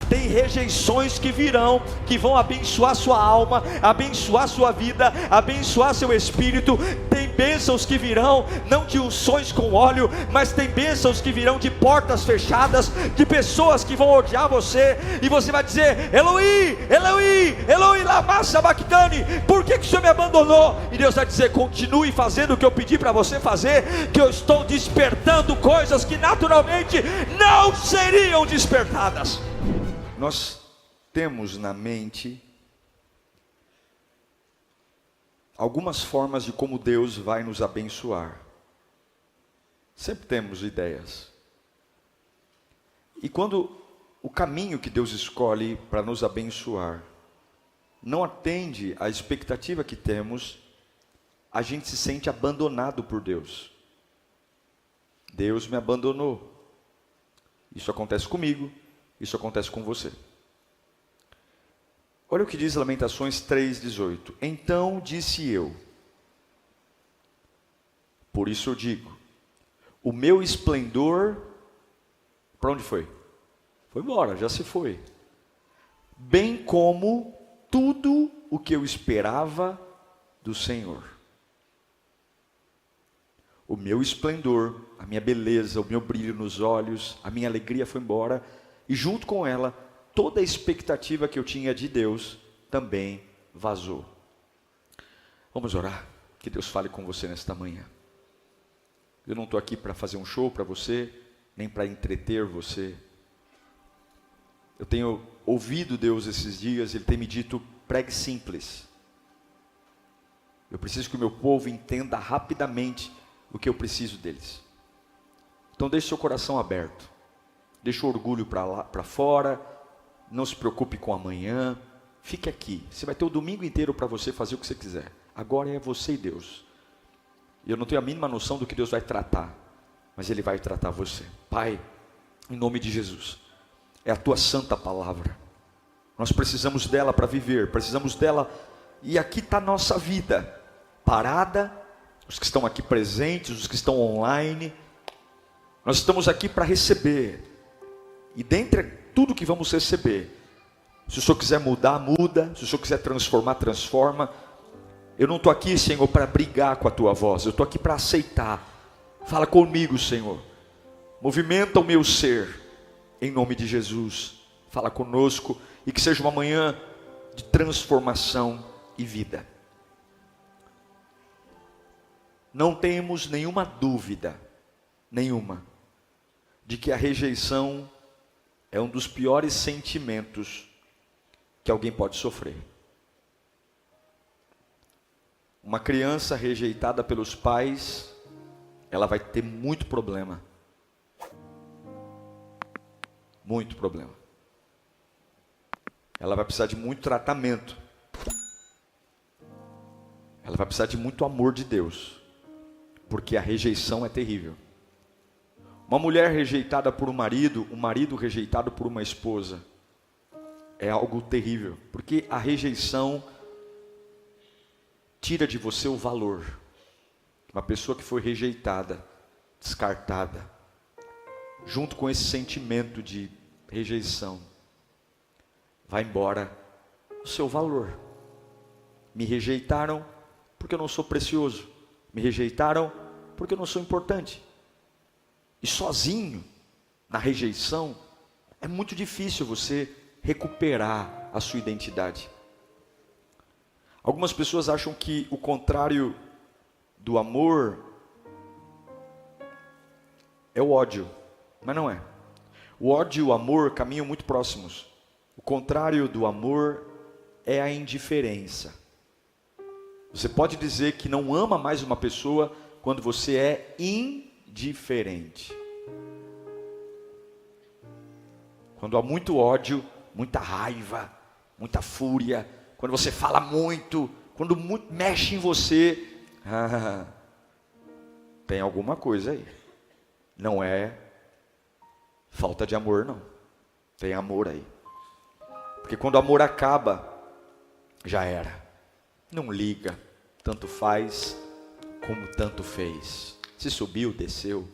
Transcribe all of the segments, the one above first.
Tem rejeições que virão, que vão abençoar sua alma, abençoar sua vida, abençoar seu espírito. Tem bênçãos que virão, não de unções com óleo, mas tem bênçãos que virão de portas fechadas, de pessoas que vão odiar você, e você vai dizer: Eloi, Eloi, Eloi lama sabachthani, por que o Senhor me abandonou? E Deus vai dizer: continue fazendo o que eu pedi para você fazer, que eu estou despertando coisas que naturalmente não seriam despertadas. Nós temos na mente algumas formas de como Deus vai nos abençoar. Sempre temos ideias. E quando o caminho que Deus escolhe para nos abençoar não atende à expectativa que temos, a gente se sente abandonado por Deus. Deus me abandonou. Isso acontece comigo, isso acontece com você. Olha o que diz Lamentações 3,18. Então disse eu, por isso eu digo, o meu esplendor, para onde foi? Foi embora, já se foi. Bem como tudo o que eu esperava do Senhor. O meu esplendor, a minha beleza, o meu brilho nos olhos, a minha alegria foi embora, e junto com ela, toda a expectativa que eu tinha de Deus também vazou. Vamos orar, que Deus fale com você nesta manhã. Eu não estou aqui para fazer um show para você, nem para entreter você. Eu tenho ouvido Deus esses dias, Ele tem me dito: pregue simples. Eu preciso que o meu povo entenda rapidamente o que eu preciso deles. Então deixe seu coração aberto, deixe o orgulho para fora, não se preocupe com amanhã, fique aqui. Você vai ter o domingo inteiro para você fazer o que você quiser. Agora é você e Deus. E eu não tenho a mínima noção do que Deus vai tratar, mas Ele vai tratar você. Pai, em nome de Jesus, é a Tua santa palavra. Nós precisamos dela para viver, precisamos dela, e aqui está a nossa vida, parada, os que estão aqui presentes, os que estão online. Nós estamos aqui para receber, e dentre tudo que vamos receber, se o Senhor quiser mudar, muda, se o Senhor quiser transformar, transforma. Eu não estou aqui, Senhor, para brigar com a Tua voz, eu estou aqui para aceitar. Fala comigo, Senhor, movimenta o meu ser, em nome de Jesus, fala conosco, e que seja uma manhã de transformação e vida. Não temos nenhuma dúvida, nenhuma, de que a rejeição é um dos piores sentimentos que alguém pode sofrer. Uma criança rejeitada pelos pais, ela vai ter muito problema. Muito problema. Ela vai precisar de muito tratamento. Ela vai precisar de muito amor de Deus, porque a rejeição é terrível. Uma mulher rejeitada por um marido rejeitado por uma esposa, é algo terrível, porque a rejeição tira de você o valor. Uma pessoa que foi rejeitada, descartada, junto com esse sentimento de rejeição, vai embora o seu valor. Me rejeitaram porque eu não sou precioso, me rejeitaram porque eu não sou importante. E sozinho, na rejeição, é muito difícil você recuperar a sua identidade. Algumas pessoas acham que o contrário do amor é o ódio, mas não é. O ódio e o amor caminham muito próximos. O contrário do amor é a indiferença. Você pode dizer que não ama mais uma pessoa quando você é indiferente. Quando há muito ódio, muita raiva, muita fúria, quando você fala muito, quando muito mexe em você, tem alguma coisa aí. Não é falta de amor, não. Tem amor aí. Porque quando o amor acaba, já era. Não liga, tanto faz como tanto fez. Se subiu, desceu.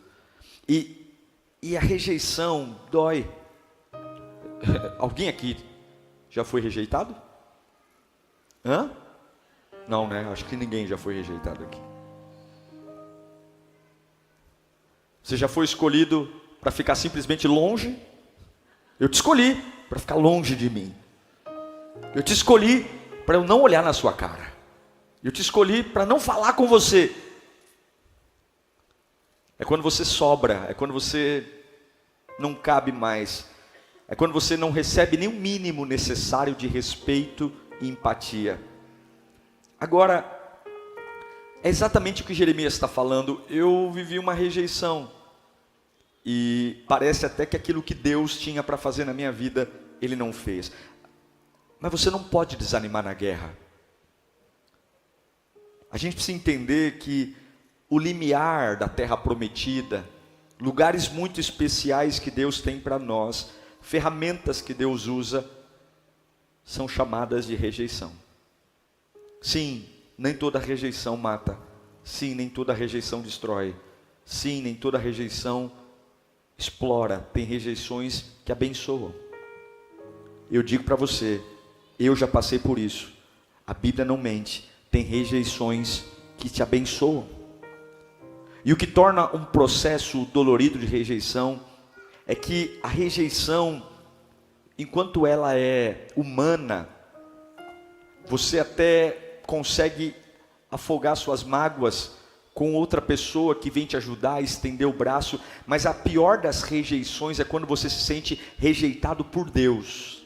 E a rejeição dói. Alguém aqui já foi rejeitado? Hã? Não, né? Acho que ninguém já foi rejeitado aqui. Você já foi escolhido para ficar simplesmente longe? Eu te escolhi para ficar longe de mim. Eu te escolhi para eu não olhar na sua cara. Eu te escolhi para não falar com você. É quando você sobra, é quando você não cabe mais. É quando você não recebe nem o mínimo necessário de respeito e empatia. Agora, é exatamente o que Jeremias está falando. Eu vivi uma rejeição. E parece até que aquilo que Deus tinha para fazer na minha vida, Ele não fez. Mas você não pode desanimar na guerra. A gente precisa entender que o limiar da terra prometida, lugares muito especiais que Deus tem para nós, ferramentas que Deus usa, são chamadas de rejeição. Sim, nem toda rejeição mata. Sim, nem toda rejeição destrói. Sim, nem toda rejeição explora. Tem rejeições que abençoam. Eu digo para você, eu já passei por isso. A Bíblia não mente. Tem rejeições que te abençoam. E o que torna um processo dolorido de rejeição é que a rejeição, enquanto ela é humana, você até consegue afogar suas mágoas com outra pessoa que vem te ajudar a estender o braço, mas a pior das rejeições é quando você se sente rejeitado por Deus.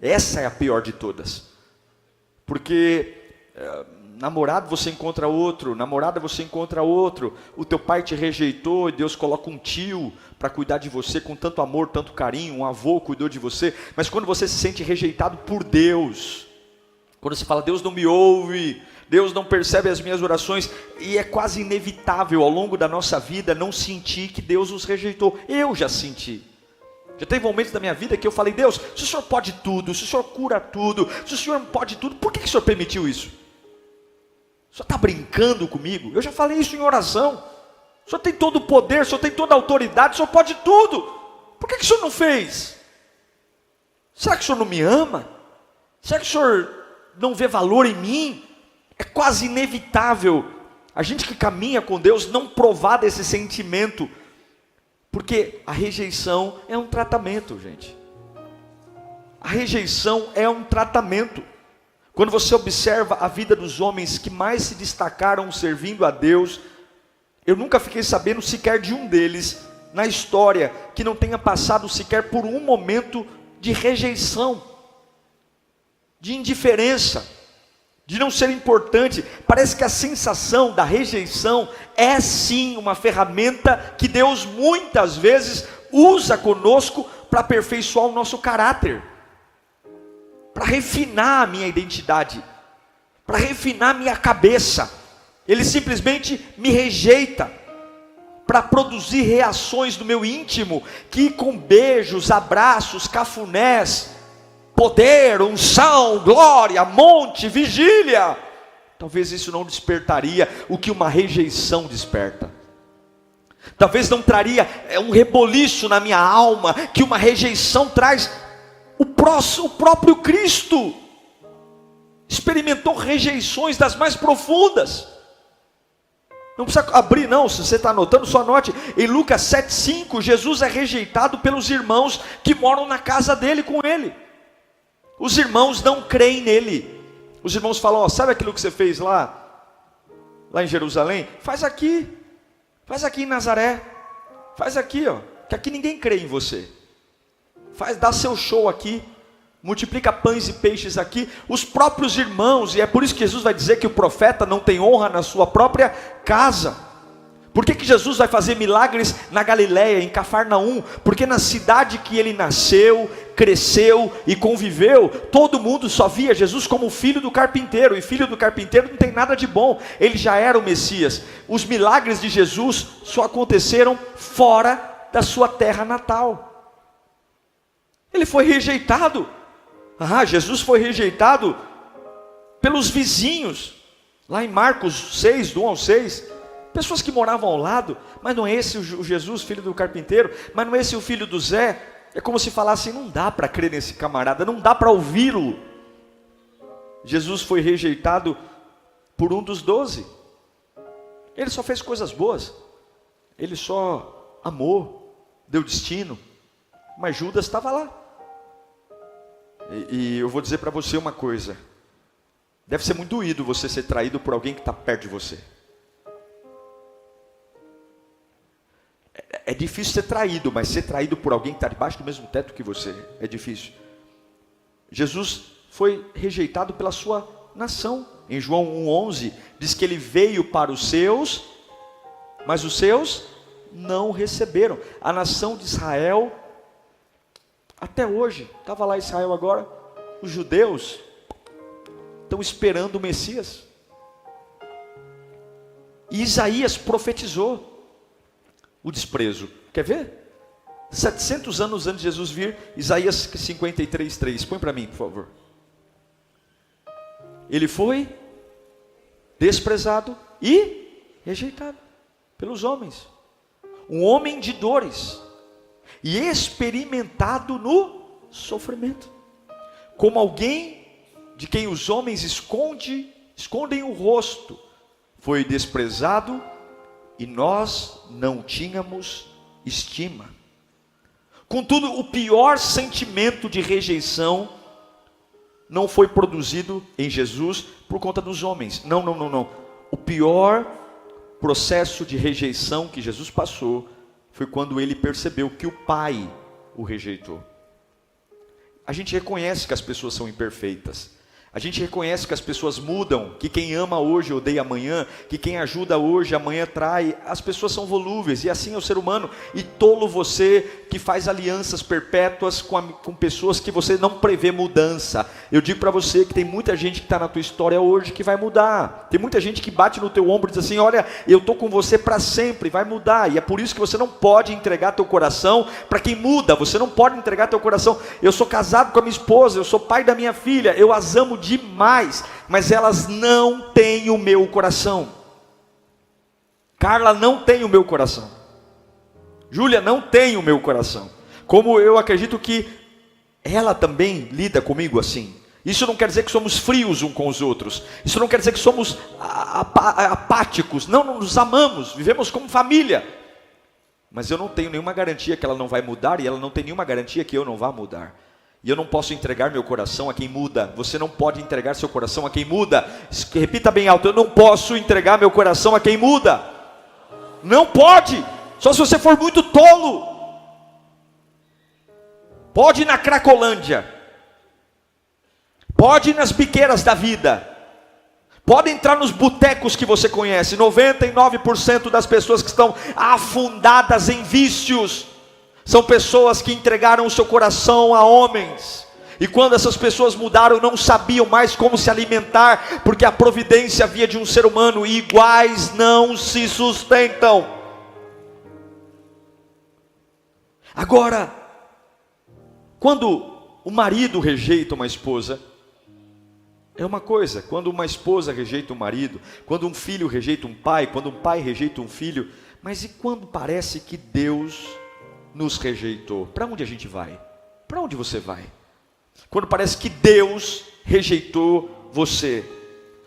Essa é a pior de todas. Porque namorado você encontra outro, namorada você encontra outro, o teu pai te rejeitou e Deus coloca um tio para cuidar de você com tanto amor, tanto carinho, um avô cuidou de você, mas quando você se sente rejeitado por Deus, quando você fala, Deus não me ouve, Deus não percebe as minhas orações, e é quase inevitável ao longo da nossa vida não sentir que Deus nos rejeitou. Eu já senti. Já teve momentos da minha vida que eu falei, Deus, se o Senhor pode tudo, se o Senhor cura tudo, se o Senhor pode tudo, por que o Senhor permitiu isso? O Senhor está brincando comigo? Eu já falei isso em oração. O Senhor tem todo o poder, o Senhor tem toda a autoridade, o Senhor pode tudo. Por que o Senhor não fez? Será que o Senhor não me ama? Será que o Senhor não vê valor em mim? É quase inevitável a gente que caminha com Deus não provar desse sentimento, porque a rejeição é um tratamento, gente. A rejeição é um tratamento. Quando você observa a vida dos homens que mais se destacaram servindo a Deus, eu nunca fiquei sabendo sequer de um deles na história que não tenha passado sequer por um momento de rejeição, de indiferença, de não ser importante. Parece que a sensação da rejeição é sim uma ferramenta que Deus muitas vezes usa conosco para aperfeiçoar o nosso caráter, para refinar a minha identidade, para refinar a minha cabeça. Ele simplesmente me rejeita para produzir reações do meu íntimo que com beijos, abraços, cafunés, poder, unção, glória, monte, vigília, talvez isso não despertaria o que uma rejeição desperta. Talvez não traria um reboliço na minha alma que uma rejeição traz. O próprio Cristo experimentou rejeições das mais profundas. Não precisa abrir não, se você está anotando, só anote. Em Lucas 7,5, Jesus é rejeitado pelos irmãos que moram na casa dele com ele. Os irmãos não creem nele. Os irmãos falam, sabe aquilo que você fez lá em Jerusalém? Faz aqui em Nazaré, faz aqui, que aqui ninguém crê em você. Dá seu show aqui, multiplica pães e peixes aqui. Os próprios irmãos, e é por isso que Jesus vai dizer que o profeta não tem honra na sua própria casa. Por que Jesus vai fazer milagres na Galileia, em Cafarnaum? Porque na cidade que ele nasceu, cresceu e conviveu, todo mundo só via Jesus como filho do carpinteiro, e filho do carpinteiro não tem nada de bom, ele já era o Messias. Os milagres de Jesus só aconteceram fora da sua terra natal. Ele foi rejeitado. Jesus foi rejeitado pelos vizinhos, lá em Marcos 6, do 1 ao 6, pessoas que moravam ao lado. Mas não é esse o Jesus, filho do carpinteiro? Mas não é esse o filho do Zé? É como se falassem, não dá para crer nesse camarada, não dá para ouvi-lo. Jesus foi rejeitado por um dos 12. Ele só fez coisas boas. Ele só amou, deu destino. Mas Judas estava lá. E eu vou dizer para você uma coisa. Deve ser muito doído você ser traído por alguém que está perto de você. É difícil ser traído, mas ser traído por alguém que está debaixo do mesmo teto que você é difícil. Jesus foi rejeitado pela sua nação. Em João 1,11 diz que ele veio para os seus, mas os seus não receberam. A nação de Israel, até hoje, estava lá Israel agora, os judeus estão esperando o Messias. E Isaías profetizou o desprezo. Quer ver? 700 anos antes de Jesus vir, Isaías 53:3. Põe para mim, por favor. Ele foi desprezado e rejeitado pelos homens. Um homem de dores e experimentado no sofrimento. Como alguém de quem os homens escondem o rosto. Foi desprezado e nós não tínhamos estima. Contudo, o pior sentimento de rejeição não foi produzido em Jesus por conta dos homens. Não. O pior processo de rejeição que Jesus passou foi quando ele percebeu que o Pai o rejeitou. A gente reconhece que as pessoas são imperfeitas. A gente reconhece que as pessoas mudam, que quem ama hoje odeia amanhã, que quem ajuda hoje amanhã trai. As pessoas são volúveis e assim é o ser humano. E tolo você que faz alianças perpétuas com pessoas que você não prevê mudança. Eu digo para você que tem muita gente que está na tua história hoje que vai mudar. Tem muita gente que bate no teu ombro e diz assim, olha, eu estou com você para sempre, vai mudar. E é por isso que você não pode entregar teu coração para quem muda. Você não pode entregar teu coração. Eu sou casado com a minha esposa, eu sou pai da minha filha, eu as amo demais, mas elas não têm o meu coração. Carla não tem o meu coração. Júlia não tem o meu coração. Como eu acredito que ela também lida comigo assim. Isso não quer dizer que somos frios uns com os outros. Isso não quer dizer que somos apáticos. Não, nos amamos, vivemos como família. Mas eu não tenho nenhuma garantia que ela não vai mudar e ela não tem nenhuma garantia que eu não vá mudar. E eu não posso entregar meu coração a quem muda. Você não pode entregar seu coração a quem muda. Repita bem alto, eu não posso entregar meu coração a quem muda. Não pode. Só se você for muito tolo. Pode ir na Cracolândia. Pode ir nas biqueiras da vida. Pode entrar nos botecos que você conhece. 99% das pessoas que estão afundadas em vícios são pessoas que entregaram o seu coração a homens. E quando essas pessoas mudaram, não sabiam mais como se alimentar, porque a providência havia de um ser humano, e iguais não se sustentam. Agora, quando o marido rejeita uma esposa, é uma coisa. Quando uma esposa rejeita um marido, quando um filho rejeita um pai, quando um pai rejeita um filho, mas e quando parece que Deus nos rejeitou? Para onde a gente vai? Para onde você vai? Quando parece que Deus rejeitou você.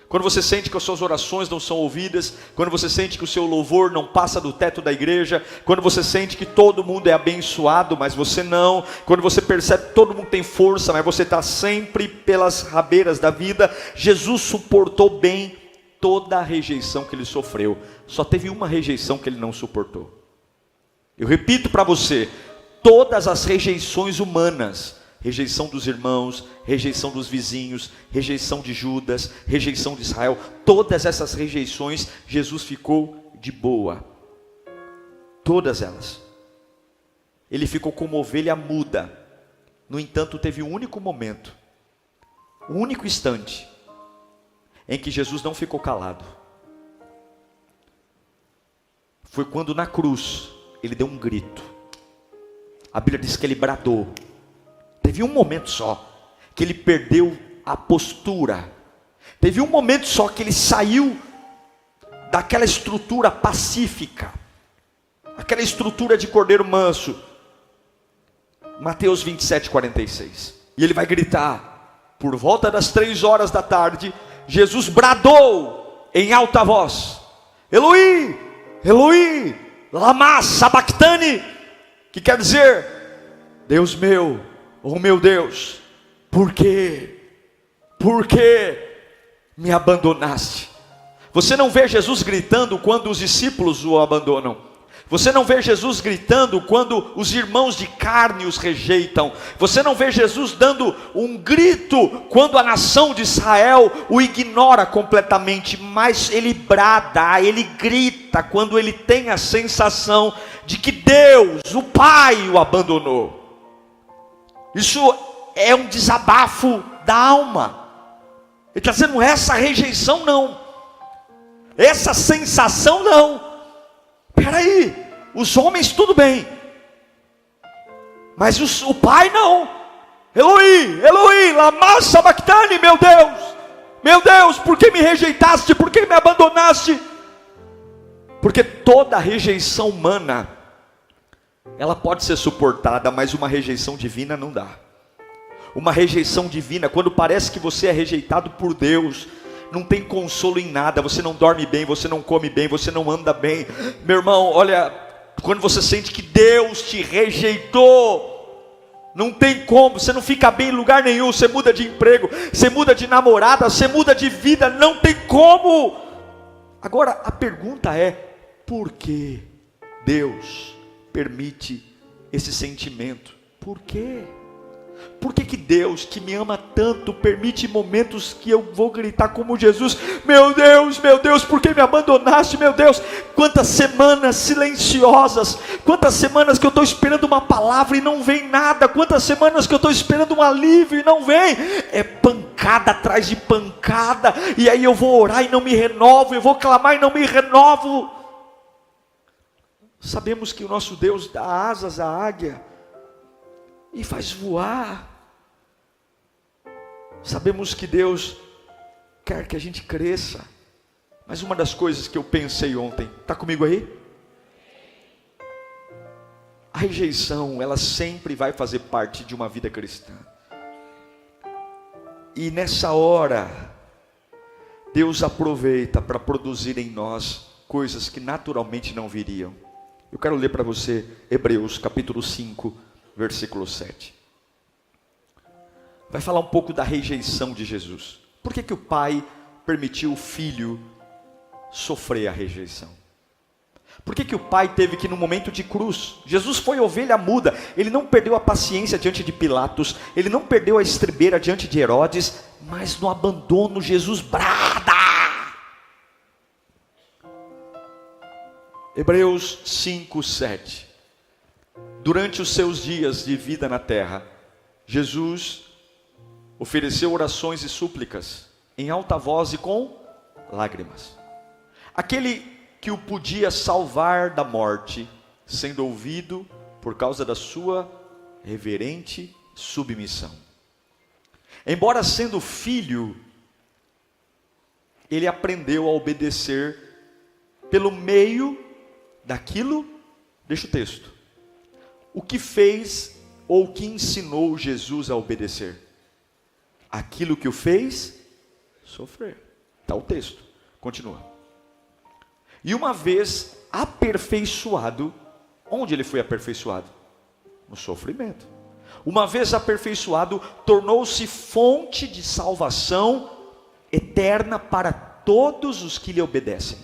Quando você sente que as suas orações não são ouvidas. Quando você sente que o seu louvor não passa do teto da igreja. Quando você sente que todo mundo é abençoado, mas você não. Quando você percebe que todo mundo tem força, mas você está sempre pelas rabeiras da vida. Jesus suportou bem toda a rejeição que ele sofreu. Só teve uma rejeição que ele não suportou. Eu repito para você, todas as rejeições humanas, rejeição dos irmãos, rejeição dos vizinhos, rejeição de Judas, rejeição de Israel, todas essas rejeições, Jesus ficou de boa. Todas elas. Ele ficou como ovelha muda. No entanto, teve um único momento, um único instante, em que Jesus não ficou calado. Foi quando na cruz, ele deu um grito. A Bíblia diz que ele bradou. Teve um momento só que ele perdeu a postura. Teve um momento só que ele saiu daquela estrutura pacífica, aquela estrutura de cordeiro manso. Mateus 27, 46. E ele vai gritar, por volta das 3 horas da tarde, Jesus bradou em alta voz: Eloi, Eloi, lama sabachthani, que quer dizer: Deus meu, oh meu Deus, por que me abandonaste? Você não vê Jesus gritando quando os discípulos o abandonam. Você não vê Jesus gritando quando os irmãos de carne os rejeitam. Você não vê Jesus dando um grito quando a nação de Israel o ignora completamente. Mas ele brada, ele grita quando ele tem a sensação de que Deus, o Pai, o abandonou. Isso é um desabafo da alma. Ele está dizendo: essa rejeição não, essa sensação não. Peraí, os homens tudo bem, mas o Pai não. Eloi, Eloi, lama sabachthani, meu Deus, por que me rejeitaste, por que me abandonaste? Porque toda rejeição humana, ela pode ser suportada, mas uma rejeição divina não dá. Uma rejeição divina, quando parece que você é rejeitado por Deus, não tem consolo em nada. Você não dorme bem, você não come bem, você não anda bem. Meu irmão, olha, quando você sente que Deus te rejeitou, não tem como, você não fica bem em lugar nenhum. Você muda de emprego, você muda de namorada, você muda de vida, não tem como. Agora a pergunta é: por que Deus permite esse sentimento? Por quê? Por que Deus, que me ama tanto, permite momentos que eu vou gritar como Jesus: meu Deus, por que me abandonaste, meu Deus? Quantas semanas silenciosas, quantas semanas que eu estou esperando uma palavra e não vem nada, quantas semanas que eu estou esperando um alívio e não vem, é pancada atrás de pancada, e aí eu vou orar e não me renovo, eu vou clamar e não me renovo. Sabemos que o nosso Deus dá asas à águia e faz voar. Sabemos que Deus quer que a gente cresça. Mas uma das coisas que eu pensei ontem, está comigo aí? A rejeição, ela sempre vai fazer parte de uma vida cristã. E nessa hora, Deus aproveita para produzir em nós coisas que naturalmente não viriam. Eu quero ler para você Hebreus capítulo 5, versículo 7. Vai falar um pouco da rejeição de Jesus. Por que o Pai permitiu o Filho sofrer a rejeição? Por que o Pai teve que, no momento de cruz, Jesus foi ovelha muda, ele não perdeu a paciência diante de Pilatos, ele não perdeu a estribeira diante de Herodes, mas no abandono Jesus brada. Hebreus 5, 7. Durante os seus dias de vida na terra, Jesus ofereceu orações e súplicas em alta voz e com lágrimas. Aquele que o podia salvar da morte, sendo ouvido por causa da sua reverente submissão. Embora sendo filho, ele aprendeu a obedecer pelo meio daquilo, deixa o texto, o que fez ou o que ensinou Jesus a obedecer? Aquilo que o fez sofrer. Está o texto, continua. E uma vez aperfeiçoado, onde ele foi aperfeiçoado? No sofrimento. Uma vez aperfeiçoado, tornou-se fonte de salvação eterna para todos os que lhe obedecem.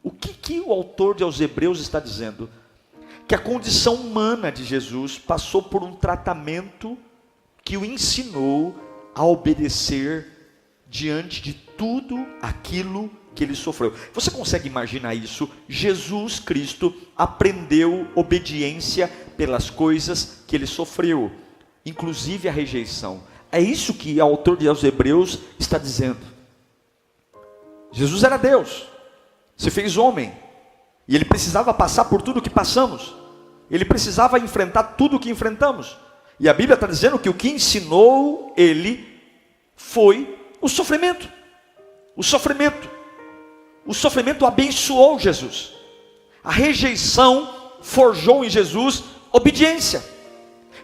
O que o autor aos Hebreus está dizendo? Que a condição humana de Jesus passou por um tratamento que o ensinou a obedecer diante de tudo aquilo que ele sofreu. Você consegue imaginar isso? Jesus Cristo aprendeu obediência pelas coisas que ele sofreu, inclusive a rejeição. É isso que o autor aos Hebreus está dizendo. Jesus era Deus, se fez homem, e ele precisava passar por tudo que passamos. Ele precisava enfrentar tudo o que enfrentamos. E a Bíblia está dizendo que o que ensinou ele foi o sofrimento. O sofrimento. O sofrimento abençoou Jesus. A rejeição forjou em Jesus obediência.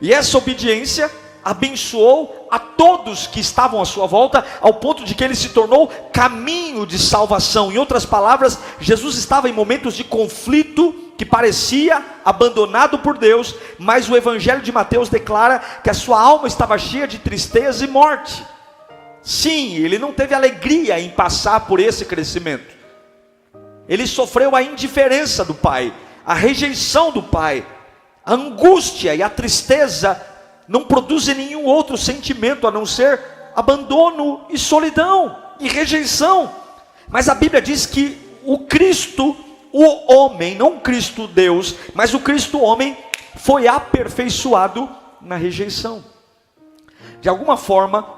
E essa obediência abençoou a todos que estavam à sua volta, ao ponto de que ele se tornou caminho de salvação. Em outras palavras, Jesus estava em momentos de conflito, que parecia abandonado por Deus, mas o Evangelho de Mateus declara que a sua alma estava cheia de tristeza e morte. Sim, ele não teve alegria em passar por esse crescimento. Ele sofreu a indiferença do Pai, a rejeição do Pai. A angústia e a tristeza não produzem nenhum outro sentimento a não ser abandono e solidão e rejeição. Mas a Bíblia diz que o Cristo, o homem, não o Cristo Deus, mas o Cristo homem, foi aperfeiçoado na rejeição. De alguma forma,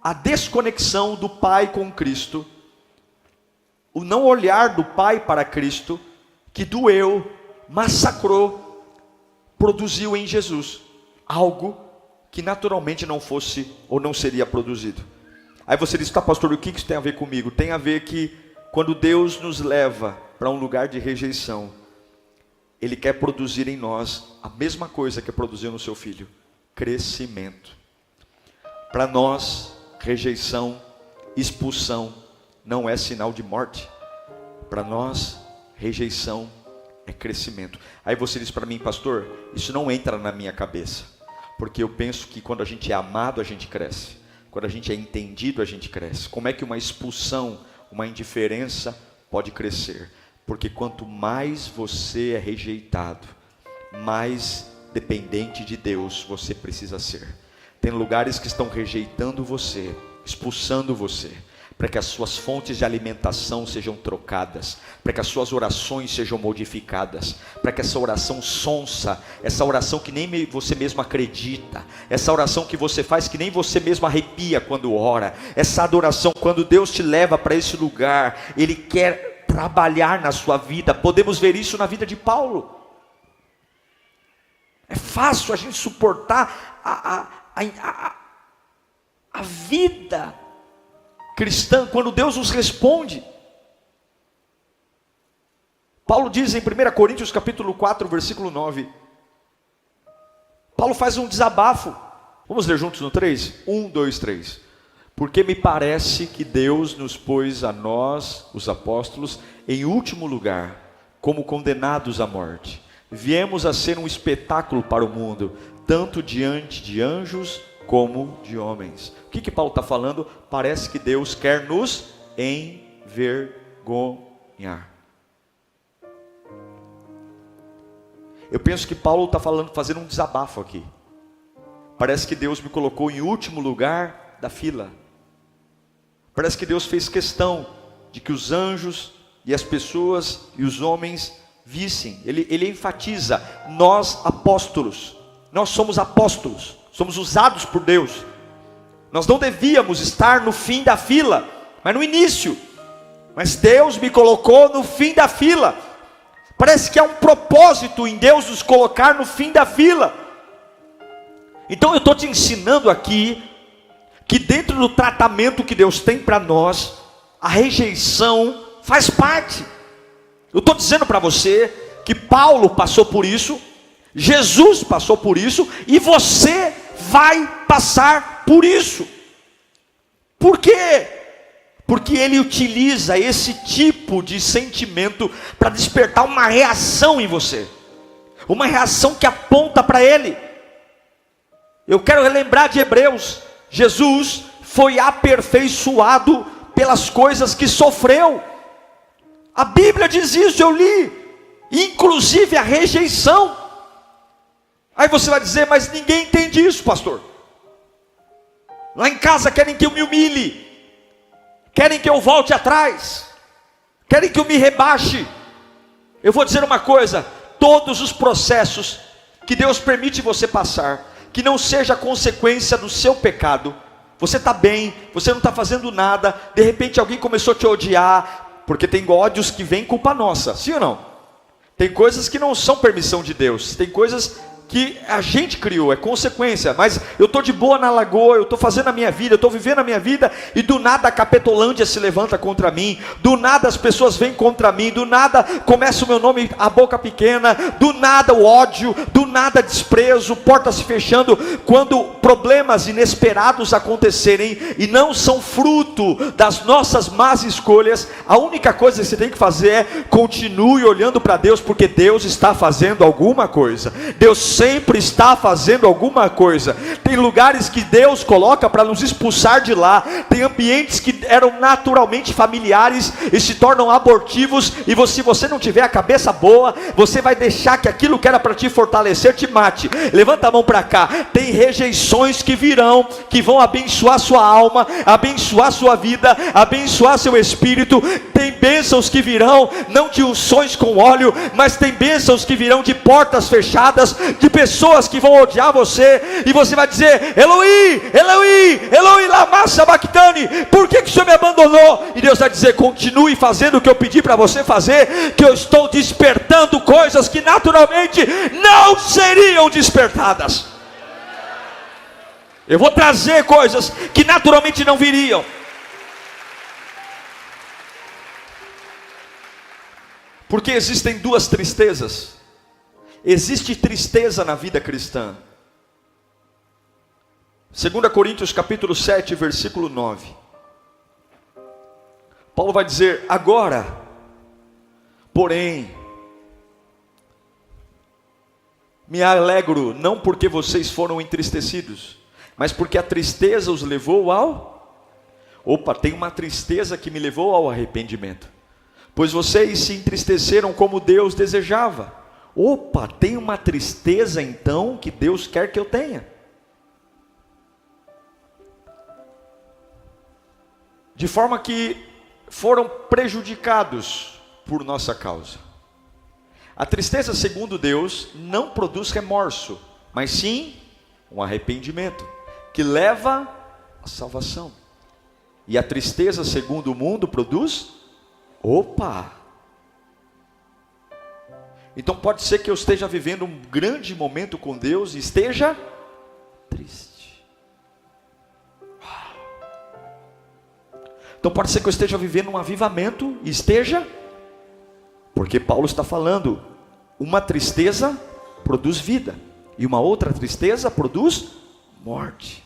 a desconexão do Pai com Cristo, o não olhar do Pai para Cristo, que doeu, massacrou, produziu em Jesus algo que naturalmente não fosse ou não seria produzido. Aí você diz, tá pastor, o que isso tem a ver comigo? Tem a ver que quando Deus nos leva para um lugar de rejeição, Ele quer produzir em nós a mesma coisa que produziu no seu filho: crescimento. Para nós, rejeição, expulsão não é sinal de morte. Para nós, rejeição é crescimento. Aí você diz para mim, pastor, isso não entra na minha cabeça, porque eu penso que quando a gente é amado, a gente cresce. Quando a gente é entendido, a gente cresce. Como é que uma expulsão, uma indiferença pode crescer? Porque quanto mais você é rejeitado, mais dependente de Deus você precisa ser. Tem lugares que estão rejeitando você, expulsando você, para que as suas fontes de alimentação sejam trocadas, para que as suas orações sejam modificadas, para que essa oração sonsa, essa oração que nem você mesmo acredita, essa oração que você faz que nem você mesmo arrepia quando ora, essa adoração, quando Deus te leva para esse lugar, Ele quer trabalhar na sua vida. Podemos ver isso na vida de Paulo. É fácil a gente suportar a vida cristã quando Deus nos responde. Paulo diz em 1 Coríntios capítulo 4, versículo 9. Paulo faz um desabafo. Vamos ler juntos no 3? 1, 2, 3. Porque me parece que Deus nos pôs a nós, os apóstolos, em último lugar, como condenados à morte. Viemos a ser um espetáculo para o mundo, tanto diante de anjos como de homens. O que Paulo está falando? Parece que Deus quer nos envergonhar. Eu penso que Paulo está fazendo um desabafo aqui. Parece que Deus me colocou em último lugar da fila. Parece que Deus fez questão de que os anjos e as pessoas e os homens vissem. Ele enfatiza, nós apóstolos, nós somos apóstolos, somos usados por Deus. Nós não devíamos estar no fim da fila, mas no início. Mas Deus me colocou no fim da fila. Parece que há um propósito em Deus nos colocar no fim da fila. Então eu estou te ensinando aqui, que dentro do tratamento que Deus tem para nós, a rejeição faz parte. Eu estou dizendo para você, que Paulo passou por isso, Jesus passou por isso, e você vai passar por isso. Por quê? Porque Ele utiliza esse tipo de sentimento para despertar uma reação em você, uma reação que aponta para Ele. Eu quero relembrar de Hebreus. Jesus foi aperfeiçoado pelas coisas que sofreu. A Bíblia diz isso, eu li, inclusive a rejeição. Aí você vai dizer, mas ninguém entende isso, pastor. Lá em casa querem que eu me humilhe, querem que eu volte atrás, querem que eu me rebaixe. Eu vou dizer uma coisa: todos os processos que Deus permite você passar, que não seja consequência do seu pecado, você está bem, você não está fazendo nada, de repente alguém começou a te odiar, porque tem ódios que vêm culpa nossa, sim ou não? Tem coisas que não são permissão de Deus, tem coisas que a gente criou, é consequência. Mas eu estou de boa na lagoa, eu estou fazendo a minha vida, eu estou vivendo a minha vida, e do nada a Capetolândia se levanta contra mim, do nada as pessoas vêm contra mim, do nada começa o meu nome, a boca pequena, do nada o ódio, do nada desprezo, portas se fechando. Quando problemas inesperados acontecerem e não são fruto das nossas más escolhas, a única coisa que você tem que fazer é continue olhando para Deus, porque Deus está fazendo alguma coisa. Deus sempre está fazendo alguma coisa. Tem lugares que Deus coloca para nos expulsar de lá, tem ambientes que eram naturalmente familiares e se tornam abortivos, e se você não tiver a cabeça boa, você vai deixar que aquilo que era para te fortalecer te mate. Levanta a mão para cá. Tem rejeições que virão, que vão abençoar sua alma, abençoar sua vida, abençoar seu espírito. Tem bênçãos que virão, não de unções com óleo, mas tem bênçãos que virão de portas fechadas, de pessoas que vão odiar você, e você vai dizer: Eloi, Eloi, Eloi lama sabachthani, por que o Senhor me abandonou? E Deus vai dizer: continue fazendo o que eu pedi para você fazer, que eu estou despertando coisas que naturalmente não seriam despertadas. Eu vou trazer coisas que naturalmente não viriam. Porque existem duas tristezas. Existe tristeza na vida cristã. 2 Coríntios capítulo 7, versículo 9. Paulo vai dizer: agora, porém, me alegro, não porque vocês foram entristecidos, mas porque a tristeza os levou ao... tem uma tristeza que me levou ao arrependimento. Pois vocês se entristeceram como Deus desejava. Tem uma tristeza então que Deus quer que eu tenha. De forma que foram prejudicados por nossa causa. A tristeza, segundo Deus, não produz remorso, mas sim um arrependimento, que leva à salvação. E a tristeza, segundo o mundo, produz... Então pode ser que eu esteja vivendo um grande momento com Deus e esteja triste. Então pode ser que eu esteja vivendo um avivamento e esteja... Porque Paulo está falando, uma tristeza produz vida, e uma outra tristeza produz morte.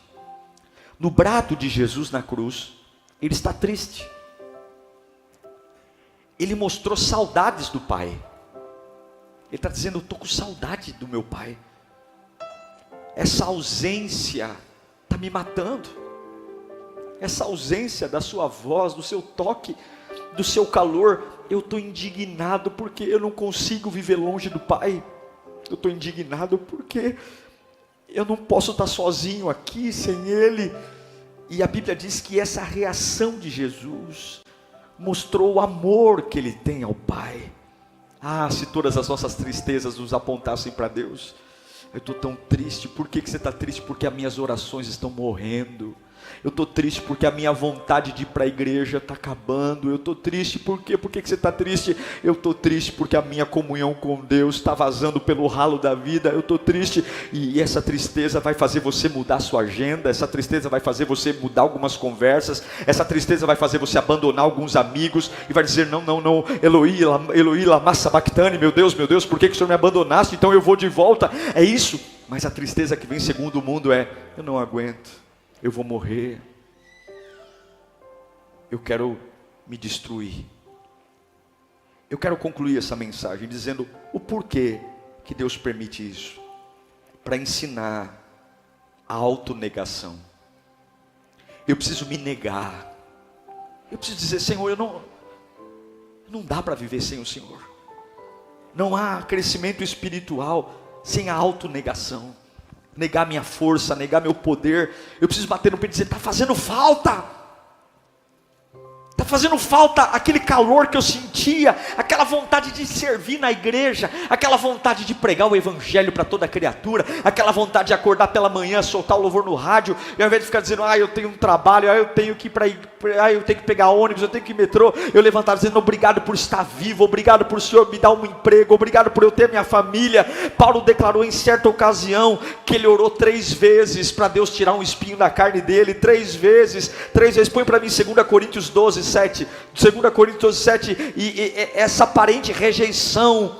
No brado de Jesus na cruz, ele está triste. Ele mostrou saudades do Pai. Ele está dizendo: eu estou com saudade do meu Pai. Essa ausência está me matando. Essa ausência da sua voz, do seu toque, do seu calor. Eu estou indignado porque eu não consigo viver longe do Pai. Eu estou indignado porque eu não posso estar sozinho aqui sem Ele. E a Bíblia diz que essa reação de Jesus mostrou o amor que Ele tem ao Pai. Se todas as nossas tristezas nos apontassem para Deus. Eu estou tão triste. Por que você está triste? Porque as minhas orações estão morrendo. Eu estou triste porque a minha vontade de ir para a igreja está acabando. Eu estou triste, por quê? Por que você está triste? Eu estou triste porque a minha comunhão com Deus está vazando pelo ralo da vida. Eu estou triste, e essa tristeza vai fazer você mudar a sua agenda. Essa tristeza vai fazer você mudar algumas conversas. Essa tristeza vai fazer você abandonar alguns amigos, e vai dizer: não, Eloi lama sabachthani, meu Deus, por que o Senhor me abandonaste? Então eu vou de volta. É isso. Mas a tristeza que vem segundo o mundo é: eu não aguento. Eu vou morrer, eu quero me destruir. Eu quero concluir essa mensagem dizendo o porquê que Deus permite isso. Para ensinar a autonegação. Eu preciso me negar. Eu preciso dizer: Senhor, não dá para viver sem o Senhor. Não há crescimento espiritual sem a autonegação. Negar minha força, negar meu poder. Eu preciso bater no peito e dizer: está fazendo falta. Está fazendo falta aquele calor que eu sentia, aquela vontade de servir na igreja, aquela vontade de pregar o evangelho para toda criatura, aquela vontade de acordar pela manhã, soltar o louvor no rádio, e ao invés de ficar dizendo, eu tenho um trabalho, eu tenho que ir para eu tenho que pegar ônibus, eu tenho que ir metrô, eu levantar dizendo, obrigado por estar vivo, obrigado por o Senhor me dar um emprego, obrigado por eu ter minha família. Paulo declarou em certa ocasião, que ele orou 3 vezes, para Deus tirar um espinho da carne dele, 3 vezes, põe para mim 2 Coríntios 12, 7, 2 Coríntios 12, 7, e essa aparente rejeição,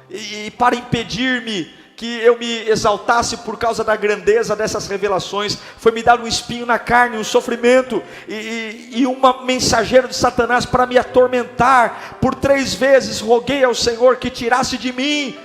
e para impedir-me, que eu me exaltasse por causa da grandeza dessas revelações, foi me dar um espinho na carne, um sofrimento, e uma mensageira de Satanás para me atormentar. Por 3 vezes roguei ao Senhor que tirasse de mim,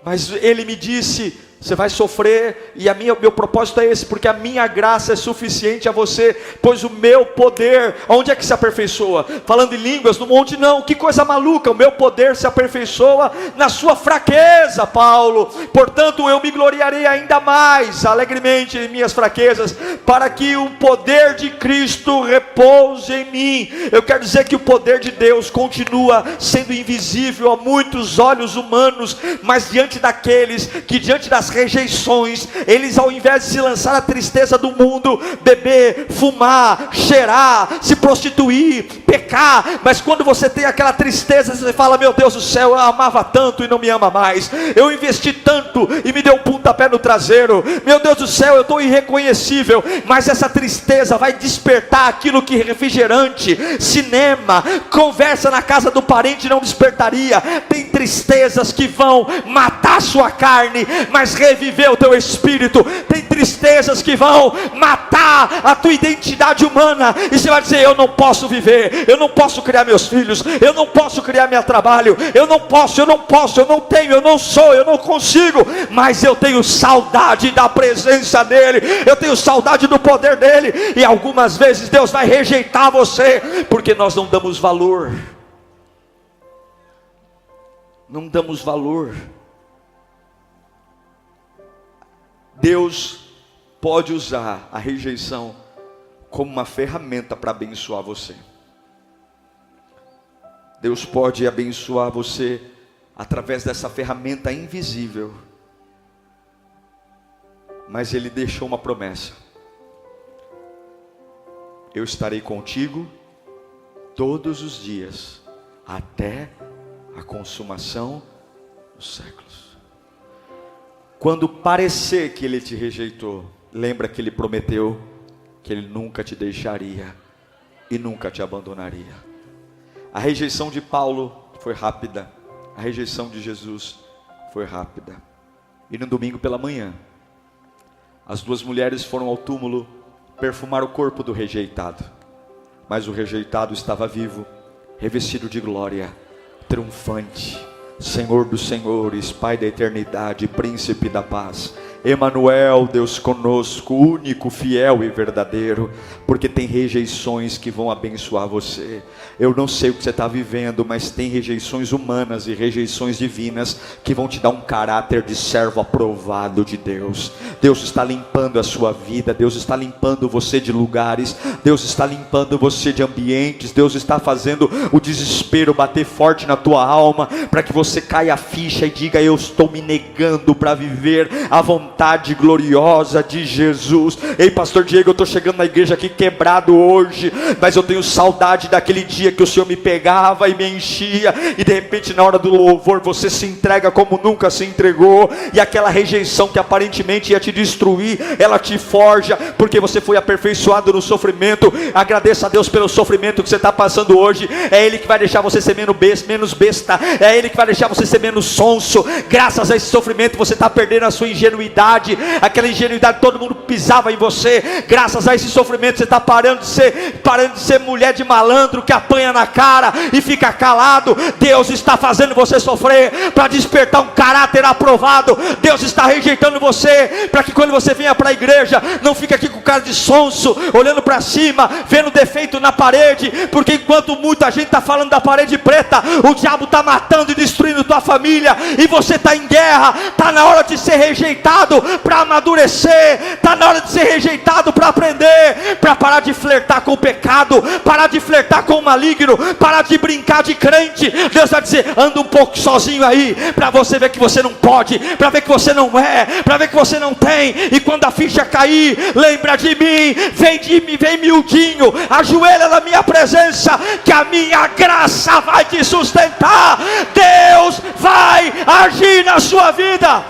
mas ele me disse, você vai sofrer, e meu propósito é esse, porque a minha graça é suficiente a você, pois o meu poder, onde é que se aperfeiçoa? Falando em línguas no monte? Não, que coisa maluca, o meu poder se aperfeiçoa na sua fraqueza, Paulo. Portanto eu me gloriarei ainda mais alegremente em minhas fraquezas, para que o poder de Cristo repouse em mim. Eu quero dizer que o poder de Deus continua sendo invisível a muitos olhos humanos, mas diante daqueles que, diante das rejeições, eles, ao invés de se lançar à tristeza do mundo, beber, fumar, cheirar, se prostituir, pecar, mas quando você tem aquela tristeza, você fala, meu Deus do céu, eu amava tanto e não me ama mais, eu investi tanto e me deu um pontapé no traseiro, meu Deus do céu, eu estou irreconhecível, mas essa tristeza vai despertar aquilo que refrigerante, cinema, conversa na casa do parente não despertaria. Tem tristezas que vão matar a sua carne, mas reviver o teu espírito. Tem tristezas que vão matar a tua identidade humana, e você vai dizer, eu não posso viver, eu não posso criar meus filhos, eu não posso criar meu trabalho, eu não posso, eu não tenho, eu não sou, eu não consigo, mas eu tenho saudade da presença dele, eu tenho saudade do poder dele. E algumas vezes Deus vai rejeitar você, porque nós não damos valor, não damos valor. Deus pode usar a rejeição como uma ferramenta para abençoar você. Deus pode abençoar você através dessa ferramenta invisível. Mas Ele deixou uma promessa: eu estarei contigo todos os dias, até a consumação dos séculos. Quando parecer que Ele te rejeitou, lembra que Ele prometeu que Ele nunca te deixaria e nunca te abandonaria. A rejeição de Paulo foi rápida, a rejeição de Jesus foi rápida. E no domingo pela manhã, as 2 mulheres foram ao túmulo perfumar o corpo do rejeitado, mas o rejeitado estava vivo, revestido de glória, triunfante, Senhor dos senhores, Pai da eternidade, Príncipe da paz, Emanuel, Deus conosco, único, fiel e verdadeiro. Porque tem rejeições que vão abençoar você. Eu não sei o que você está vivendo, mas tem rejeições humanas e rejeições divinas que vão te dar um caráter de servo aprovado de Deus. Deus está limpando a sua vida, Deus está limpando você de lugares, Deus está limpando você de ambientes, Deus está fazendo o desespero bater forte na tua alma, para que você caia a ficha e diga, eu estou me negando para viver a vontade gloriosa de Jesus. Ei, pastor Diego, eu estou chegando na igreja aqui quebrado hoje, mas eu tenho saudade daquele dia que o Senhor me pegava e me enchia, e de repente na hora do louvor você se entrega como nunca se entregou, e aquela rejeição que aparentemente ia te destruir, ela te forja, porque você foi aperfeiçoado no sofrimento. Agradeça a Deus pelo sofrimento que você está passando hoje. É Ele que vai deixar você ser menos besta, é Ele que vai deixar você ser menos sonso. Graças a esse sofrimento você está perdendo a sua ingenuidade, aquela ingenuidade, todo mundo pisava em você. Graças a esse sofrimento você está parando de ser mulher de malandro que apanha na cara e fica calado. Deus está fazendo você sofrer para despertar um caráter aprovado. Deus está rejeitando você para que quando você venha para a igreja não fique aqui com cara de sonso, olhando para cima, vendo defeito na parede, porque enquanto muita gente está falando da parede preta, o diabo está matando e destruindo tua família, e você está em guerra. Está na hora de ser rejeitado rejeitado para amadurecer, está na hora de ser rejeitado para aprender, para parar de flertar com o pecado, parar de flertar com o maligno, parar de brincar de crente. Deus vai dizer: anda um pouco sozinho aí, para você ver que você não pode, para ver que você não é, para ver que você não tem. E quando a ficha cair, lembra de mim, vem miudinho, ajoelha na minha presença, que a minha graça vai te sustentar. Deus vai agir na sua vida.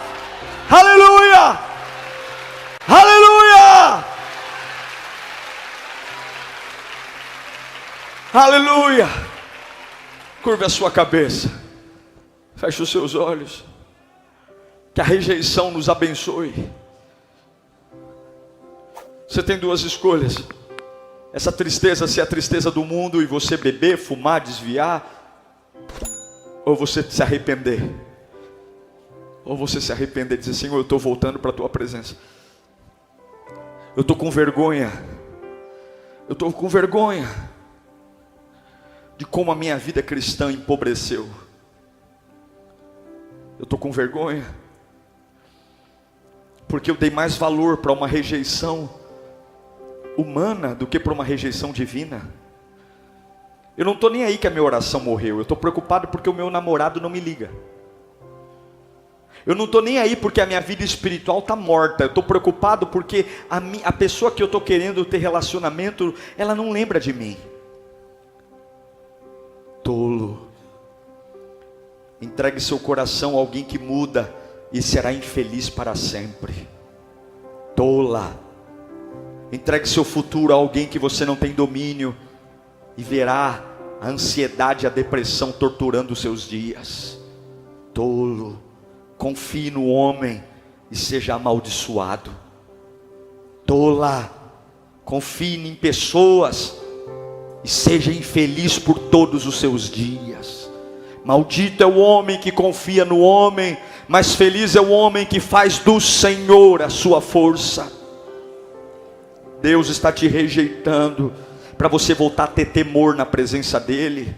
Aleluia, aleluia, aleluia. Curve a sua cabeça, feche os seus olhos. Que a rejeição nos abençoe. Você tem duas escolhas: essa tristeza ser a tristeza do mundo e você beber, fumar, desviar, ou você se arrepender. Ou você se arrepender e dizer: Senhor, eu estou voltando para a tua presença. Eu estou com vergonha. Eu estou com vergonha de como a minha vida cristã empobreceu. Eu estou com vergonha porque eu dei mais valor para uma rejeição humana do que para uma rejeição divina. Eu não estou nem aí que a minha oração morreu. Eu estou preocupado porque o meu namorado não me liga. Eu não estou nem aí porque a minha vida espiritual está morta. Eu estou preocupado porque a pessoa que eu estou querendo ter relacionamento, ela não lembra de mim. Tolo. Entregue seu coração a alguém que muda e será infeliz para sempre. Tola. Entregue seu futuro a alguém que você não tem domínio e verá a ansiedade e a depressão torturando os seus dias. Tolo. Confie no homem e seja amaldiçoado. Tola. Confie em pessoas e seja infeliz por todos os seus dias. Maldito é o homem que confia no homem, mas feliz é o homem que faz do Senhor a sua força. Deus está te rejeitando para você voltar a ter temor na presença dEle.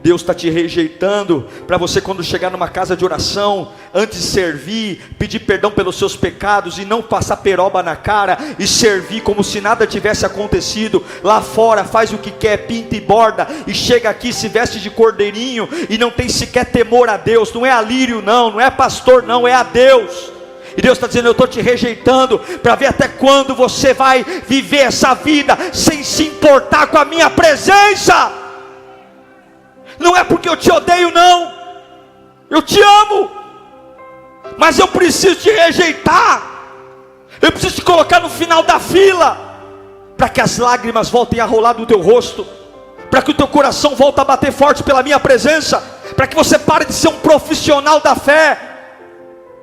Deus está te rejeitando para você, quando chegar numa casa de oração, antes de servir, pedir perdão pelos seus pecados e não passar peroba na cara e servir como se nada tivesse acontecido. Lá fora faz o que quer, pinta e borda, e chega aqui, se veste de cordeirinho e não tem sequer temor a Deus. Não é alírio não, não é pastor não, é a Deus. E Deus está dizendo: eu estou te rejeitando para ver até quando você vai viver essa vida sem se importar com a minha presença. Não é porque eu te odeio não, eu te amo, mas eu preciso te rejeitar. Eu preciso te colocar no final da fila, para que as lágrimas voltem a rolar do teu rosto, para que o teu coração volte a bater forte pela minha presença, para que você pare de ser um profissional da fé,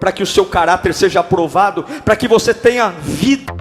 para que o seu caráter seja aprovado, para que você tenha vida.